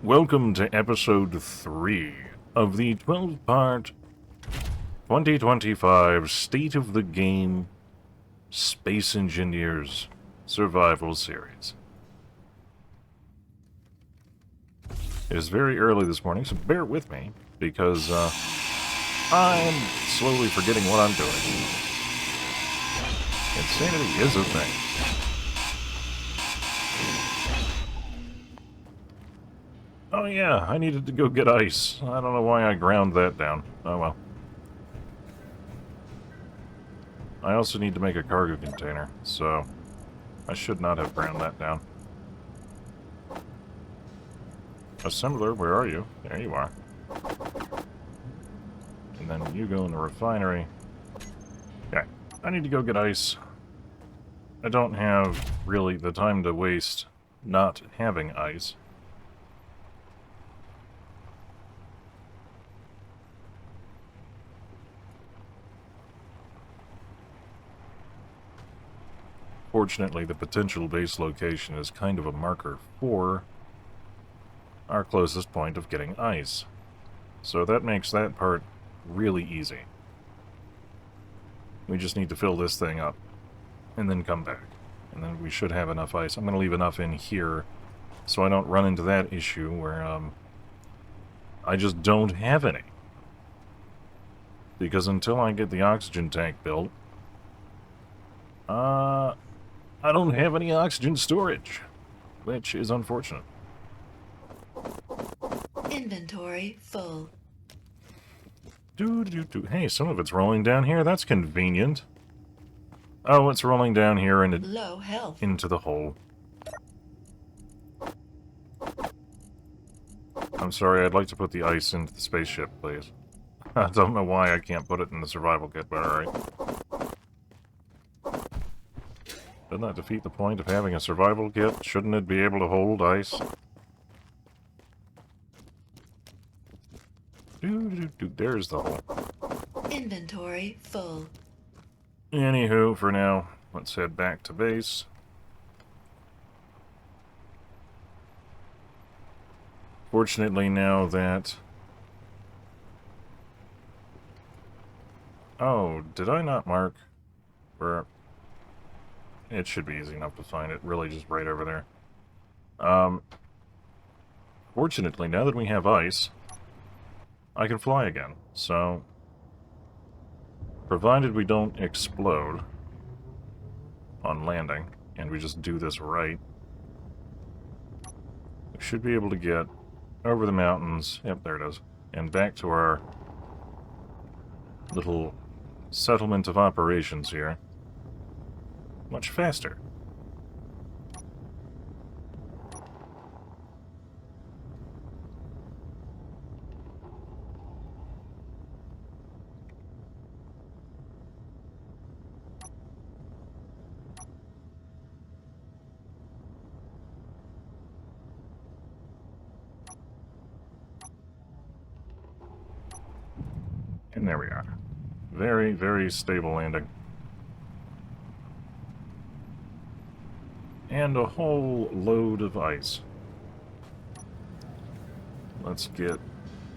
Welcome to Episode 3 of the 12-part 2025 State of the Game Space Engineers Survival Series. It is very early this morning, so bear with me, because I'm slowly forgetting what I'm doing. Insanity is a thing. Oh yeah, I needed to go get ice. I don't know why I ground that down. Oh well. I also need to make a cargo container, so I should not have ground that down. Assembler, where are you? There you are. And then you go in the refinery. Okay, I need to go get ice. I don't have really the time to waste not having ice. Fortunately, the potential base location is kind of a marker for our closest point of getting ice. So that makes that part really easy. We just need to fill this thing up and then come back. And then we should have enough ice. I'm going to leave enough in here so I don't run into that issue where I just don't have any. Because until I get the oxygen tank built, I don't have any oxygen storage, which is unfortunate. Inventory full. Hey, some of it's rolling down here. That's convenient. Oh, it's rolling down here and Low health. into the hole. I'm sorry, I'd like to put the ice into the spaceship, please. I don't know why I can't put it in the survival kit, but alright. Doesn't that defeat the point of having a survival kit? Shouldn't it be able to hold ice? There's the hole. Inventory full. Anywho, for now, let's head back to base. Fortunately, now that... Oh, did I not mark where... It should be easy enough to find it, really just right over there. Fortunately, now that we have ice, I can fly again, so... Provided we don't explode on landing, and we just do this right, we should be able to get over the mountains, yep, there it is, and back to our little settlement of operations here much faster. And there we are. Very, very stable landing. And a whole load of ice. Let's get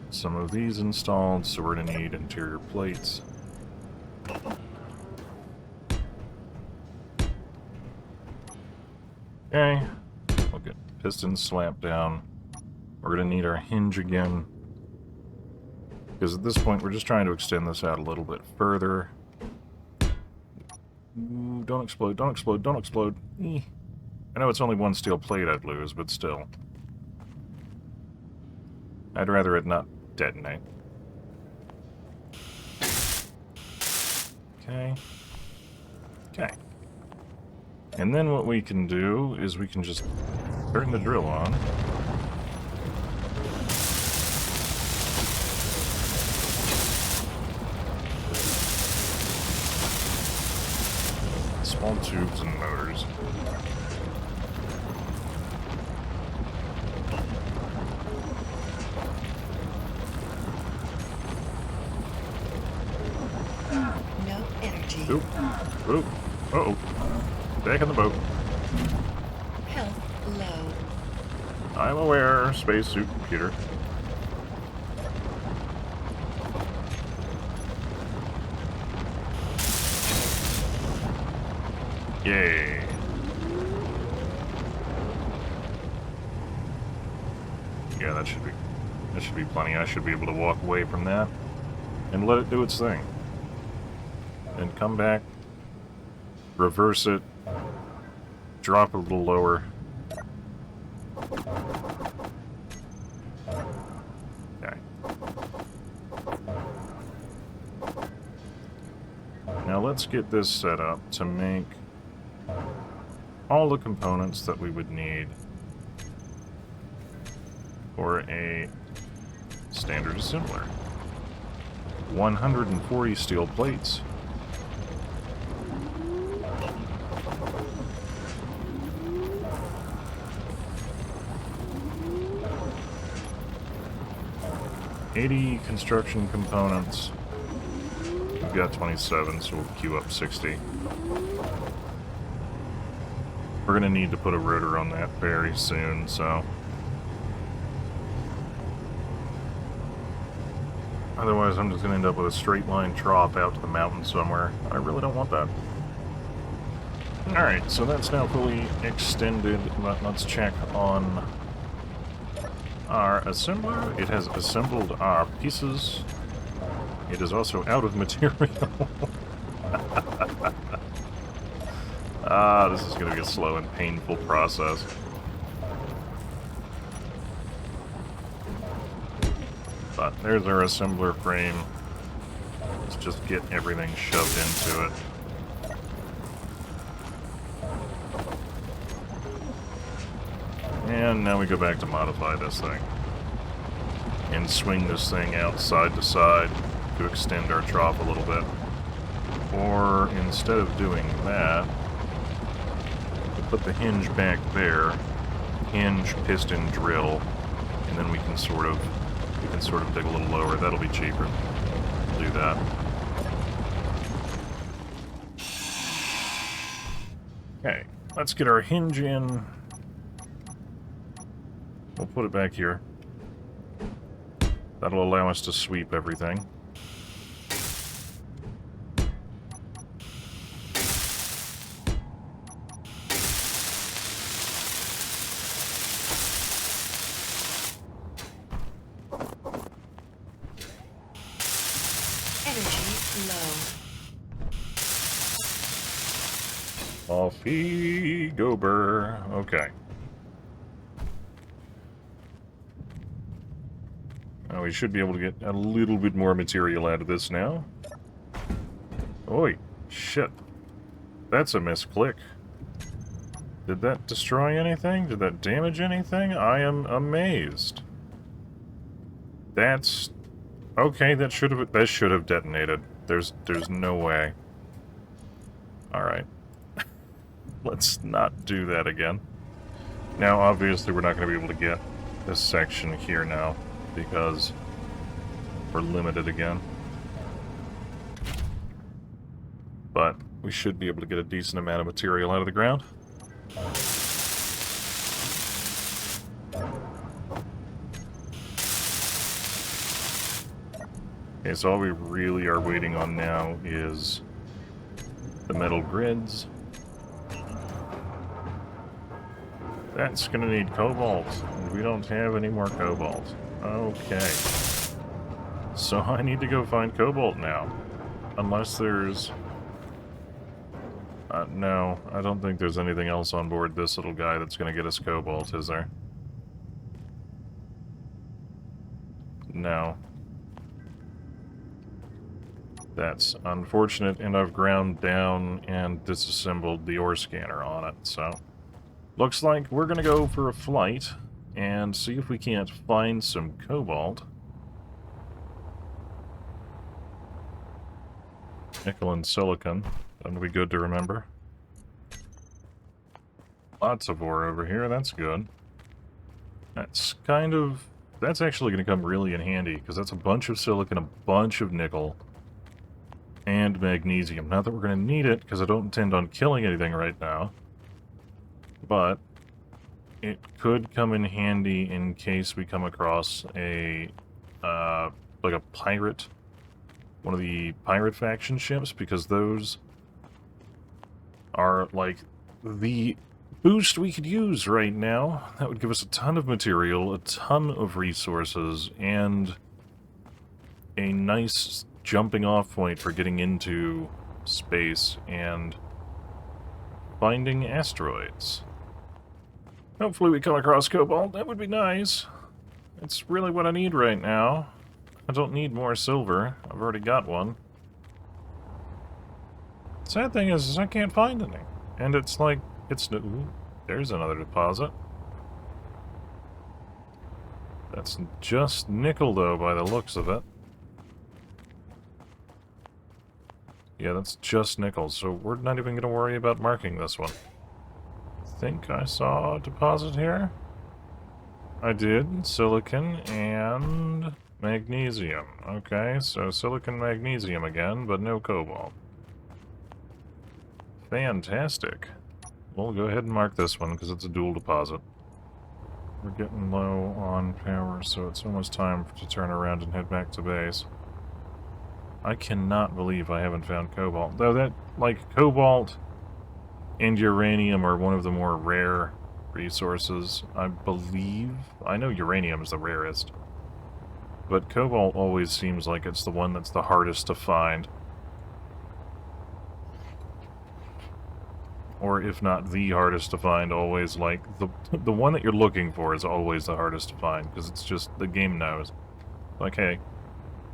some of these installed, so we're going to need interior plates. Okay, we'll get pistons slapped down. We're going to need our hinge again. Because at this point, we're just trying to extend this out a little bit further. Ooh, don't explode, don't explode, don't explode. I know it's only one steel plate I'd lose, but still. I'd rather it not detonate. Okay. Okay. And then what we can do is we can just turn the drill on. Small tubes and motors. No energy. Oop. Oop. Uh-oh. Back in the boat. Health low. I'm aware, spacesuit computer. Yay. Yeah, that should be plenty. I should be able to walk away from that and let it do its thing. And come back, reverse it, drop it a little lower. Okay. Now let's get this set up to make all the components that we would need for a standard assembler. 140 steel plates. $80 construction components. We've got 27, so we'll queue up 60. We're gonna need to put a rotor on that very soon, so... Otherwise, I'm just gonna end up with a straight line trough out to the mountain somewhere. I really don't want that. Alright, so that's now fully extended. Let's check on our assembler. It has assembled our pieces. It is also out of material. This is going to be a slow and painful process. But there's our assembler frame. Let's just get everything shoved into it. And now we go back to modify this thing. And swing this thing out side to side to extend our trough a little bit. Or instead of doing that, we'll put the hinge back there, hinge, piston, drill, and then we can sort of dig a little lower. That'll be cheaper. We'll do that. Okay, let's get our hinge in. We'll put it back here. That'll allow us to sweep everything. Energy low. Off he go, burr. Okay. Now we should be able to get a little bit more material out of this now. Oi, shit. That's a misclick. Did that destroy anything? Did that damage anything? I am amazed. That's... Okay, that should have detonated. There's no way. Alright. Let's not do that again. Now, obviously, we're not going to be able to get this section here now, because we're limited again. But we should be able to get a decent amount of material out of the ground. Okay, so all we really are waiting on now is the metal grids. That's gonna need cobalt, and we don't have any more cobalt. Okay. So I need to go find cobalt now. Unless there's... no, I don't think there's anything else on board this little guy that's gonna get us cobalt, is there? No. That's unfortunate, and I've ground down and disassembled the ore scanner on it, so... Looks like we're gonna go for a flight and see if we can't find some cobalt. Nickel and silicon. That'll be good to remember. Lots of ore over here, that's good. That's actually gonna come really in handy, because that's a bunch of silicon, a bunch of nickel, and magnesium. Not that we're gonna need it, because I don't intend on killing anything right now. But it could come in handy in case we come across a, like a pirate, one of the pirate faction ships, because those are, like, the boost we could use right now. That would give us a ton of material, a ton of resources, and a nice jumping off point for getting into space and finding asteroids. Hopefully we come across cobalt. That would be nice. It's really what I need right now. I don't need more silver. I've already got one. Sad thing is I can't find any. And it's like, ooh, there's another deposit. That's just nickel, though, by the looks of it. Yeah, that's just nickel, so we're not even going to worry about marking this one. I think I saw a deposit here. I did. Silicon and magnesium. Okay, so silicon, magnesium again, but no cobalt. Fantastic. We'll go ahead and mark this one, because it's a dual deposit. We're getting low on power, so it's almost time to turn around and head back to base. I cannot believe I haven't found cobalt. Though that, like, cobalt and uranium are one of the more rare resources, I believe. I know uranium is the rarest. But cobalt always seems like it's the one that's the hardest to find. Or if not the hardest to find, always, like, the one that you're looking for is always the hardest to find, because it's just, the game knows. Like, hey,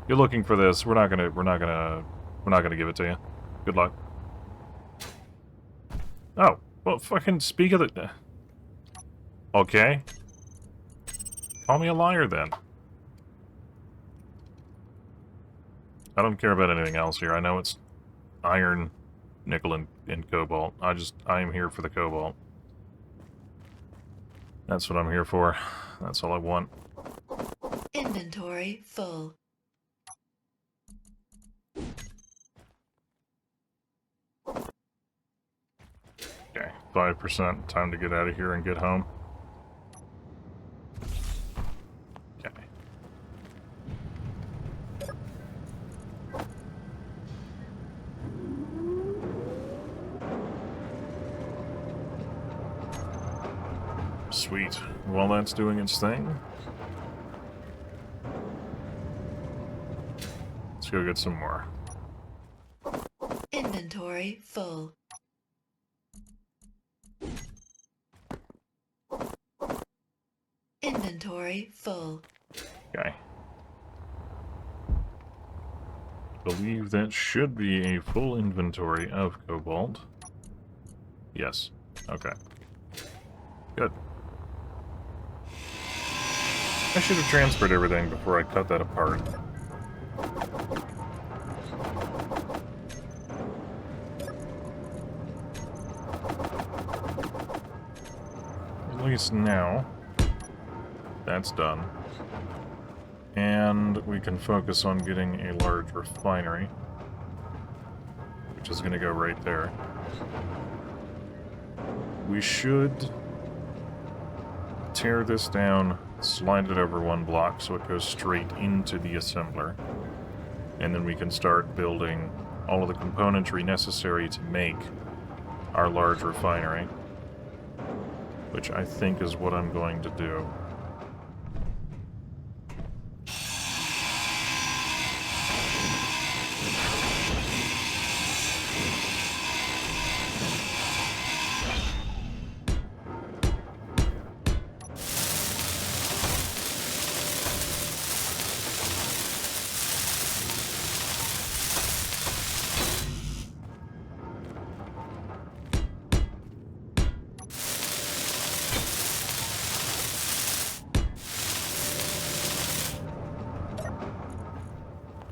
you're looking for this, we're not gonna give it to you. Good luck. Oh, well, fucking speak of the... Okay. Call me a liar, then. I don't care about anything else here. I know it's iron, nickel, and cobalt. I am here for the cobalt. That's what I'm here for. That's all I want. Inventory full. Okay, 5%. Time to get out of here and get home. Okay. Sweet. While that's doing its thing, let's go get some more. Inventory full. Inventory full. Okay. Believe that should be a full inventory of cobalt. Yes. Okay. Good. I should have transferred everything before I cut that apart. At least now, that's done. And we can focus on getting a large refinery, which is going to go right there. We should tear this down, slide it over one block so it goes straight into the assembler, and then we can start building all of the componentry necessary to make our large refinery, which I think is what I'm going to do.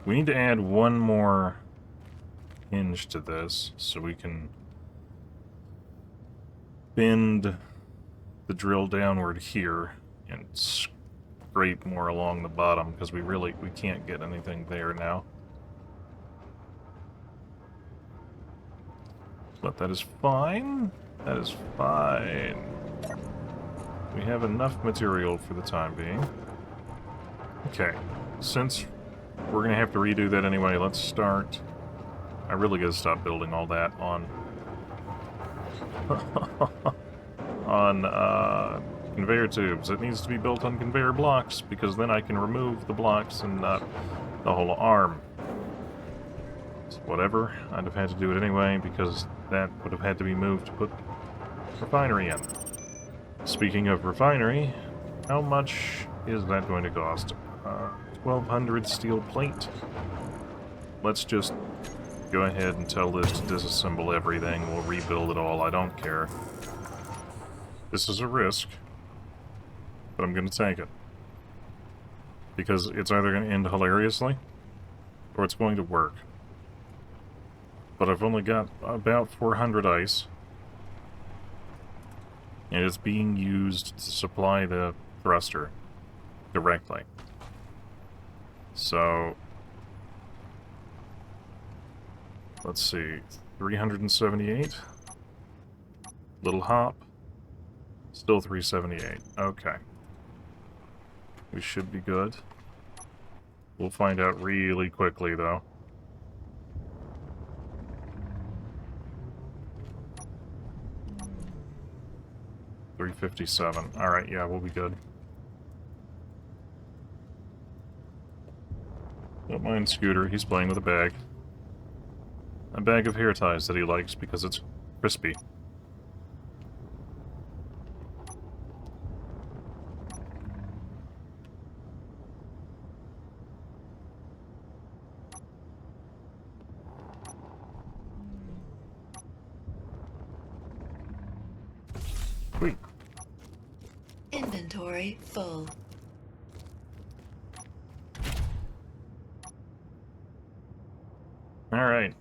We need to add one more hinge to this so we can bend the drill downward here and scrape more along the bottom, because we can't get anything there now. But that is fine. That is fine. We have enough material for the time being. Okay, since we're going to have to redo that anyway, let's start... I really gotta stop building all that on... on, conveyor tubes. It needs to be built on conveyor blocks, because then I can remove the blocks and not the whole arm. So whatever, I'd have had to do it anyway, because that would have had to be moved to put refinery in. Speaking of refinery, how much is that going to cost? 1,200 steel plate. Let's just go ahead and tell this to disassemble everything. We'll rebuild it all. I don't care. This is a risk, but I'm going to take it. Because it's either going to end hilariously, or it's going to work. But I've only got about 400 ice. And it's being used to supply the thruster directly. So, let's see, 378. Little hop. Still 378. Okay. We should be good. We'll find out really quickly, though. $357. Alright, yeah, we'll be good. Don't mind Scooter, he's playing with a bag. A bag of hair ties that he likes because it's crispy. Sweet. Inventory full. Alright.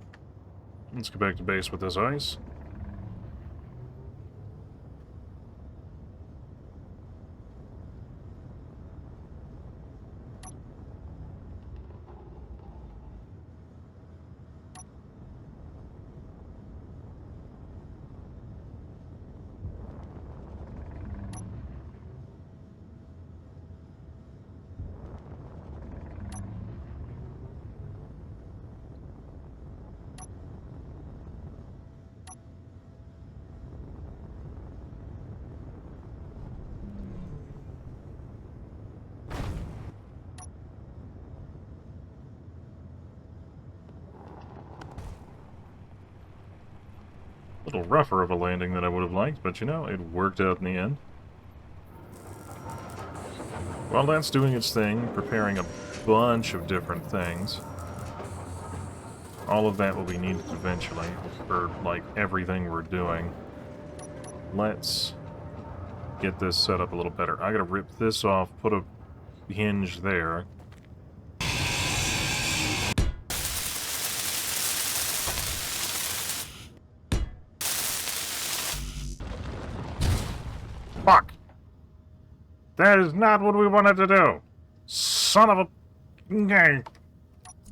Let's go back to base with this ice. A little rougher of a landing than I would have liked, but you know, it worked out in the end. While that's doing its thing, preparing a bunch of different things, all of that will be needed eventually, for, like, everything we're doing. Let's get this set up a little better. I gotta rip this off, put a hinge there. Fuck! That is not what we wanted to do! Son of a...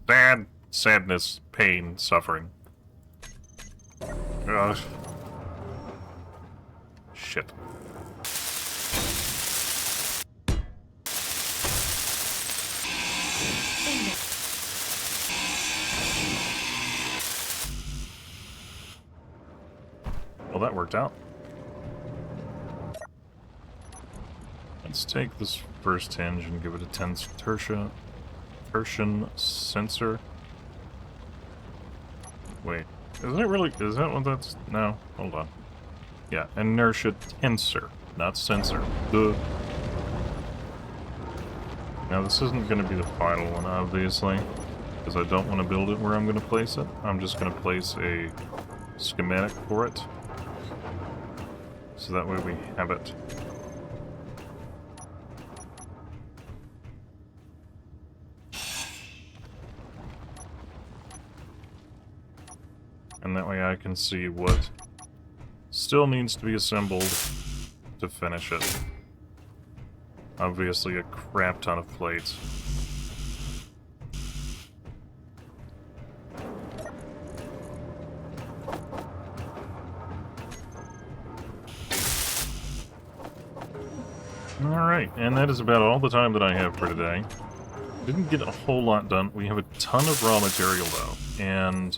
Sad sadness, pain, suffering. Gosh. Shit. Well, that worked out. Let's take this first hinge and give it a tertian sensor. Wait, is it really? Is that what that's? No, hold on. Yeah, inertia tensor, not sensor. Duh. Now this isn't going to be the final one, obviously, because I don't want to build it where I'm going to place it. I'm just going to place a schematic for it, so that way we have it. And that way I can see what still needs to be assembled to finish it. Obviously a crap ton of plates. And that is about all the time that I have for today. Didn't get a whole lot done. We have a ton of raw material, though. And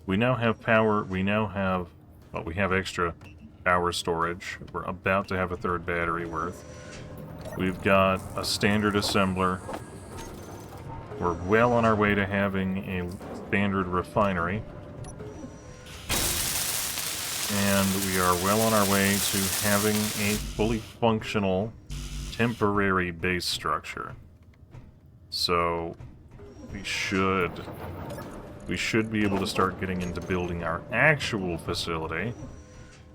we now have power. We now have... Well, we have extra power storage. We're about to have a third battery worth. We've got a standard assembler. We're well on our way to having a standard refinery. And we are well on our way to having a fully functional temporary base structure. So we should be able to start getting into building our actual facility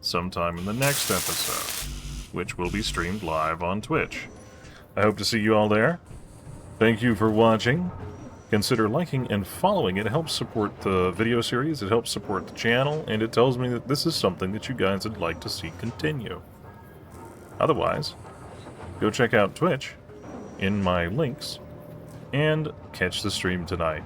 sometime in the next episode, which will be streamed live on Twitch. I hope to see you all there. Thank you for watching. Consider liking and following. It helps support the video series, it helps support the channel, and it tells me that this is something that you guys would like to see continue. Otherwise, go check out Twitch in my links and catch the stream tonight.